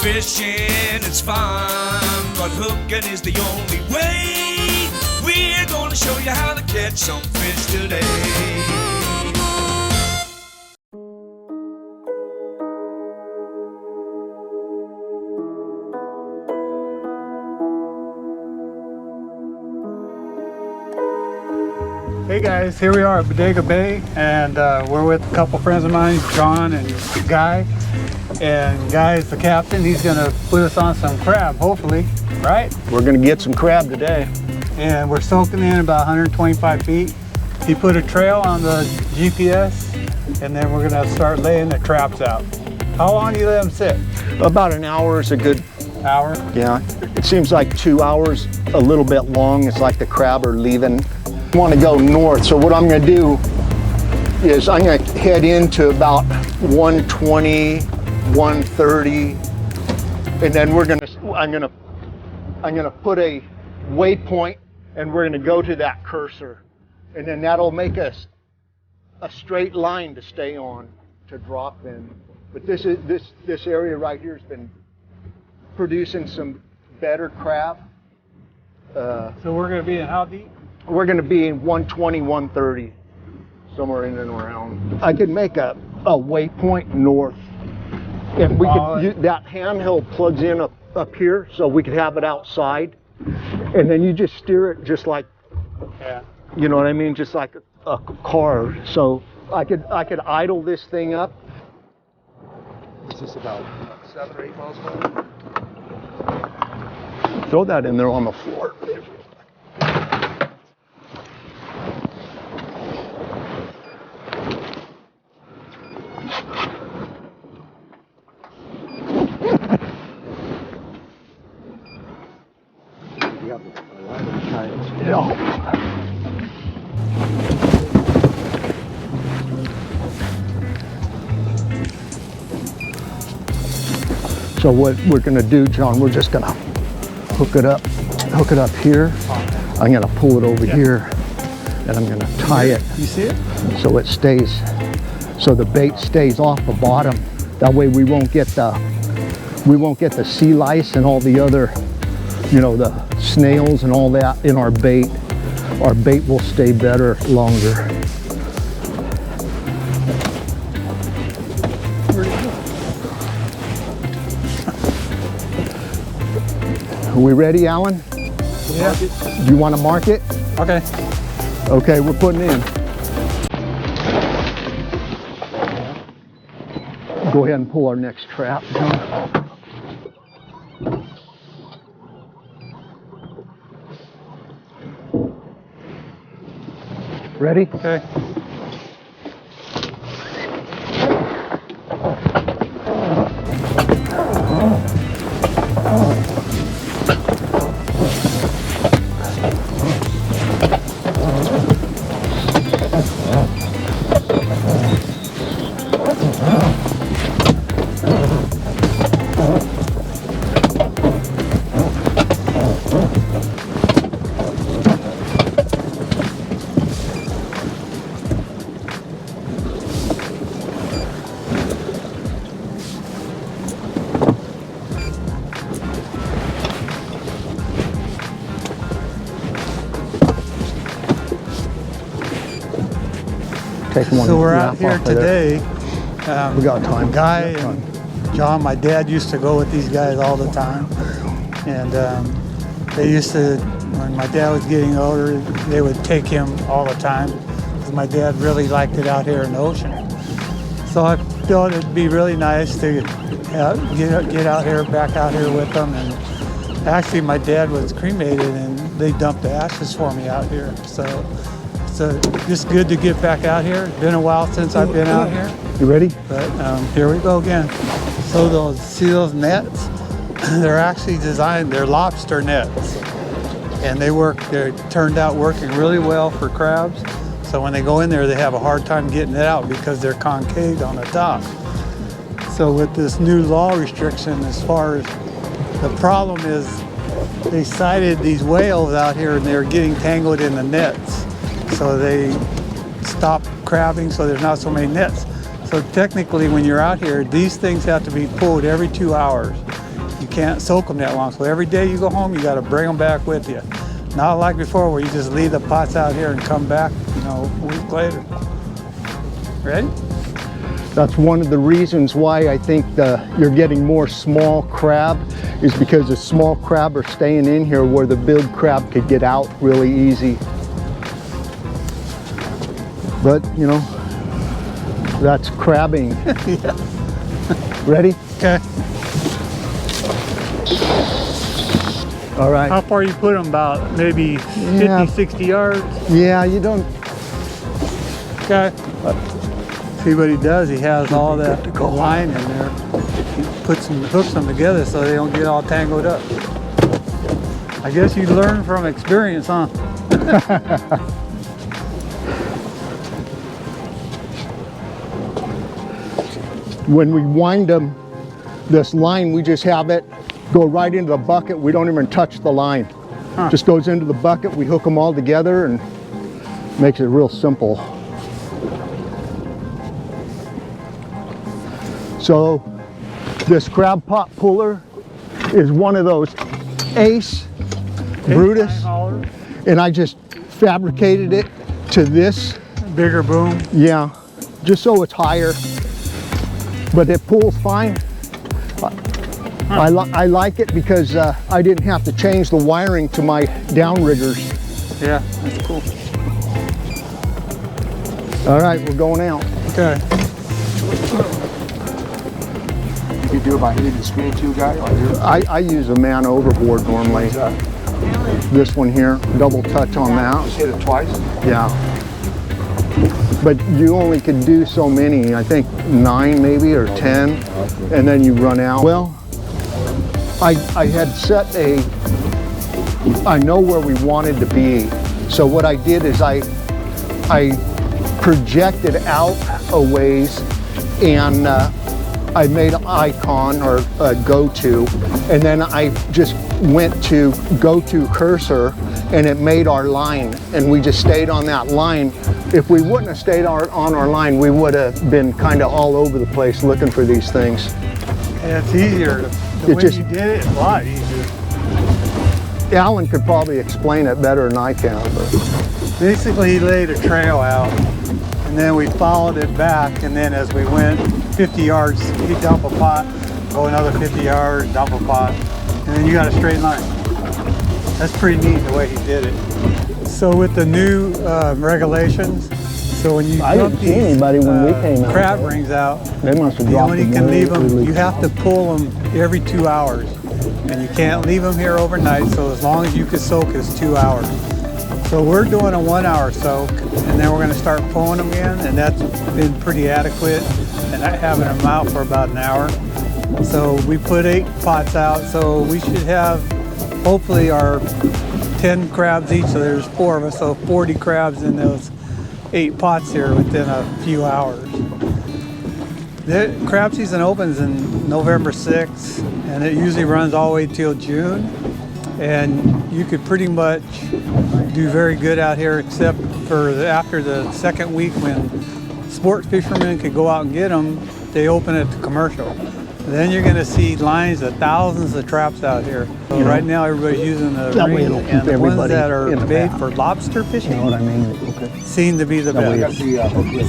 Fishing is fun, but hooking is the only way. We're gonna show you how to catch some fish today. Hey guys, here we are at Bodega Bay, and we're with a couple friends of mine, John and Guy. And Guy's the captain. He's gonna put us on some crab, hopefully, right? We're gonna get some crab today. And we're soaking in about 125 feet. He put a trail on the GPS, and then we're gonna start laying the traps out. How long do you let them sit? About an hour is a good hour. Yeah, it seems like 2 hours, a little bit long. It's like the crab are leaving. I want to go north, so what I'm going to do is I'm going to head into about 120, 130, and then I'm going to put a waypoint, and we're going to go to that cursor, and then that'll make us a straight line to stay on, to drop in. But this area right here has been producing some better crab. So we're going to be in how deep? We're going to be in 120, 130, somewhere in and around. I could make a waypoint north, and we could that handheld plugs in up here, so we could have it outside, and then you just steer it just like, you know what I mean, just like a car. So I could idle this thing up. Is this about 7 or 8 miles per hour? Throw that in there on the floor. So what we're going to do, John, we're just going to hook it up here. I'm going to pull it over here, and I'm going to tie it. You see it? So it stays, so the bait stays off the bottom. That way we won't get the sea lice and all the other, you know, the snails and all that in our bait. Our bait will stay better longer. Are we ready, Alan? Yeah. Do you want to mark it? Okay. Okay, we're putting in. Go ahead and pull our next trap, John. Ready? Okay. So we're out here today. We got time. Guy and John, my dad used to go with these guys all the time. And they used to, when my dad was getting older, they would take him all the time, because my dad really liked it out here in the ocean. So I thought it'd be really nice to get out here, back out here with them. And actually my dad was cremated, and they dumped the ashes for me out here. So just good to get back out here. It's been a while since I've been out here. You ready? But here we go again. So see those nets? They're actually designed, they're lobster nets. And they turned out working really well for crabs. So when they go in there, they have a hard time getting it out because they're concaved on the top. So with this new law restriction, as far as the problem is, they sighted these whales out here and they're getting tangled in the nets. So they stopped crabbing, so there's not so many nets. So technically when you're out here, these things have to be pulled every 2 hours. You can't soak them that long. So every day you go home, you got to bring them back with you. Not like before where you just leave the pots out here and come back, you know, a week later. Ready? That's one of the reasons why I think you're getting more small crab, is because the small crab are staying in here where the big crab could get out really easy. But, you know, that's crabbing. Yeah. Ready? Okay. All right. How far you put them? About maybe 50, 60 yards? Yeah, you don't... Okay. See what he does? He has all that line in there. He hooks them together so they don't get all tangled up. I guess you learn from experience, huh? When we wind them, this line, we just have it go right into the bucket. We don't even touch the line. Huh. Just goes into the bucket. We hook them all together and makes it real simple. So this crab pot puller is one of those Ace Brutus, and I just fabricated it to this bigger boom. Yeah, just so it's higher, but it pulls fine. I like it because I didn't have to change the wiring to my downriggers. Yeah, that's cool. All right, we're going out. Okay. You could do it by hitting the screen too, guy? I use a man overboard normally. This one here, double touch on that. Just hit it twice? Yeah. But you only could do so many, I think 9 maybe or 10, and then you run out. Well, I had set I know where we wanted to be. So what I did is I projected out a ways, and I made an icon or a go-to, and then I just went to go-to cursor, and it made our line, and we just stayed on that line. If we wouldn't have stayed on our line, we would have been kind of all over the place looking for these things. Yeah, it's easier. The way you did it, it's a lot easier. Alan could probably explain it better than I can. But basically, he laid a trail out, and then we followed it back, and then as we went 50 yards, he'd dump a pot, go another 50 yards, dump a pot, and then you got a straight line. That's pretty neat the way he did it. So with the new regulations, so when you dump these crab rings out, they must have you dropped only can leave them, you have to pull them every 2 hours. And you can't leave them here overnight, so as long as you can soak is 2 hours. So we're doing a 1 hour soak, and then we're going to start pulling them again, and that's been pretty adequate, and having them out for about an hour. So we put 8 pots out, so we should have hopefully our 10 crabs each, so there's 4 of us, so 40 crabs in those 8 pots here within a few hours. The crab season opens in November 6th, and it usually runs all the way till June. And you could pretty much do very good out here, except for after the second week when sport fishermen can go out and get them, they open it to commercial. Then you're going to see lines of thousands of traps out here. So right now everybody's using the ring, and the ones that are made for lobster fishing, you know what I mean? seem to be the best.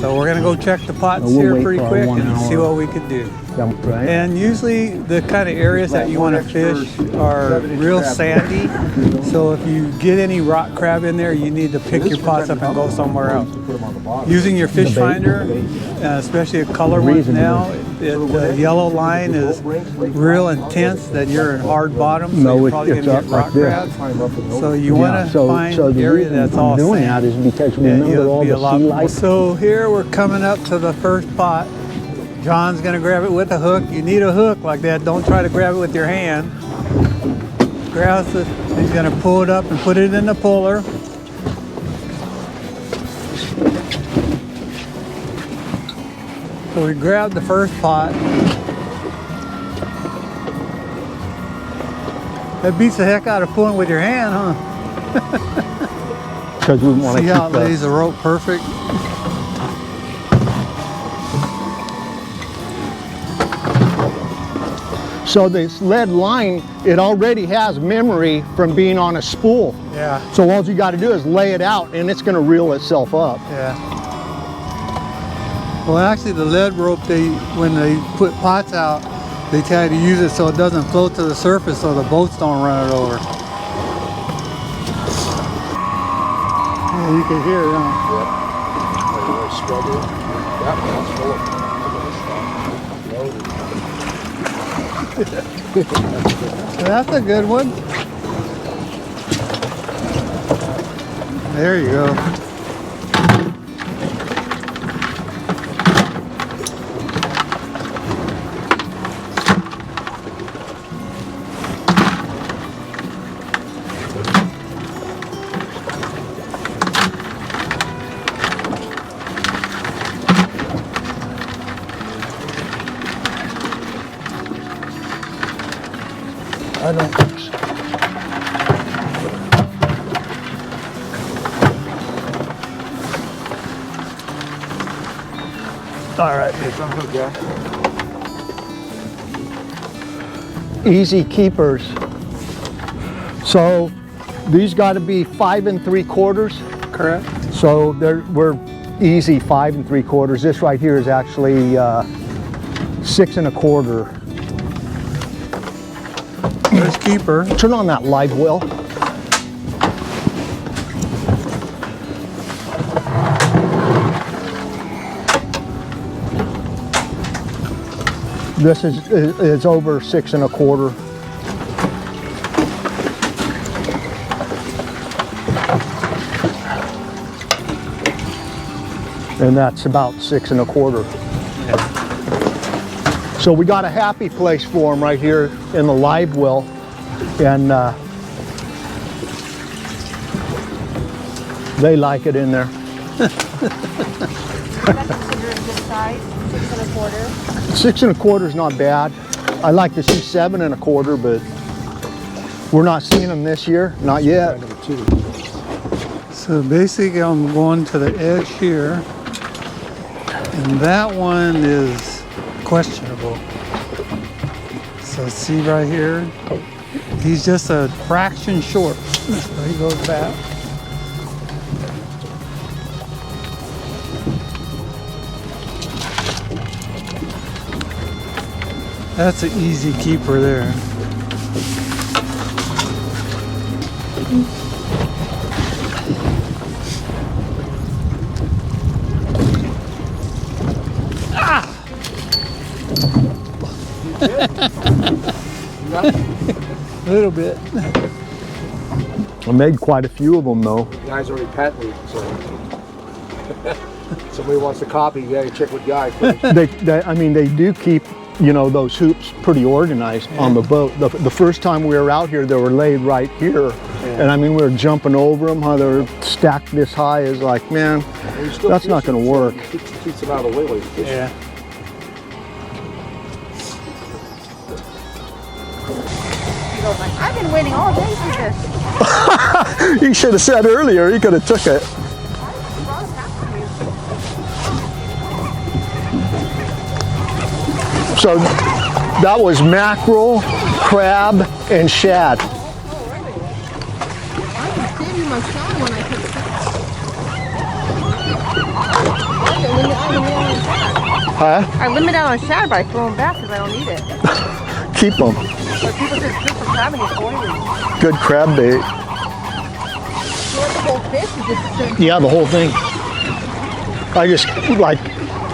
So we're going to go check the pots here pretty quick and see what we could do. And usually the kind of areas that you want to fish are real sandy. So if you get any rock crab in there, you need to pick your pots up and go somewhere else. Using your fish finder, especially a color one now, the yellow line is real intense, that you're in hard bottom, so you're probably going to get rock crabs. So you want to find an area that's all doing sand. that is because we remember all the sea life. So here we're coming up to the first pot. John's going to grab it with a hook. You need a hook like that. Don't try to grab it with your hand. Grabs it. He's going to pull it up and put it in the puller. So we grabbed the first pot. That beats the heck out of pulling with your hand, huh? Because we want to see how it lays the rope perfect. So this lead line, it already has memory from being on a spool. Yeah. So all you got to do is lay it out and it's going to reel itself up. Yeah. Well, actually, the lead rope, when they put pots out, they tell you to use it so it doesn't float to the surface, so the boats don't run it over. Yeah, you can hear it, huh? That's a good one. There you go. I don't think so. All right. Easy keepers. So these got to be 5 3/4. Correct. So we're easy 5 3/4. This right here is actually 6 1/4. There's keeper. Turn on that live well. This is over 6 1/4. And that's about 6 1/4. So we got a happy place for them right here in the live well, and they like it in there. That's considered a good size, 6 1/4. 6 1/4 is not bad. I like to see 7 1/4, but we're not seeing them this year, not yet. So basically, I'm going to the edge here, and that one is questionable. So see right here, he's just a fraction short. So he goes back. That's an easy keeper there. A little bit. I made quite a few of them though. The guy's already patented, so somebody wants to copy, you gotta check with Guy first. I mean, they do keep, you know, those hoops pretty organized on the boat. The first time we were out here, they were laid right here. And I mean, we were jumping over them, how they're stacked this high is like, man, that's not going to work. Keeps them out of the way while you fish. Yeah. He goes like, I've been waiting all day for this. He should have said earlier, he could have took it. So that was mackerel, crab, and shad. Oh, really? I can save you my shad when I put Huh? I limit out on shad by throwing back because I don't need it. Keep them. But people just fish for crab and it's oily. Good crab bait. You want the whole fish? You just Yeah, the whole thing. I just like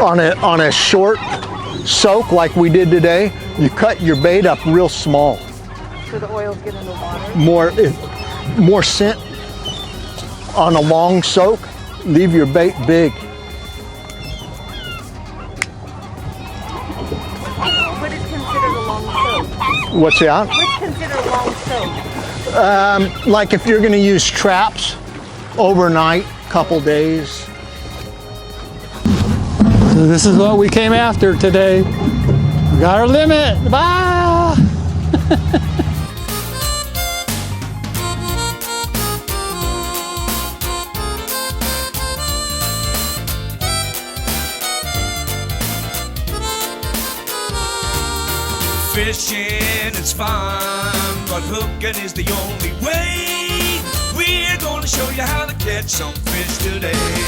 on a short soak like we did today, you cut your bait up real small. so the oils get in the water. More scent on a long soak. Leave your bait big. What is considered a long soak? What's that? What's considered a long soak? Like if you're going to use traps overnight, couple days. So this is what we came after today. We got our limit. Bye. Fishing fun, but hooking is the only way. We're gonna show you how to catch some fish today.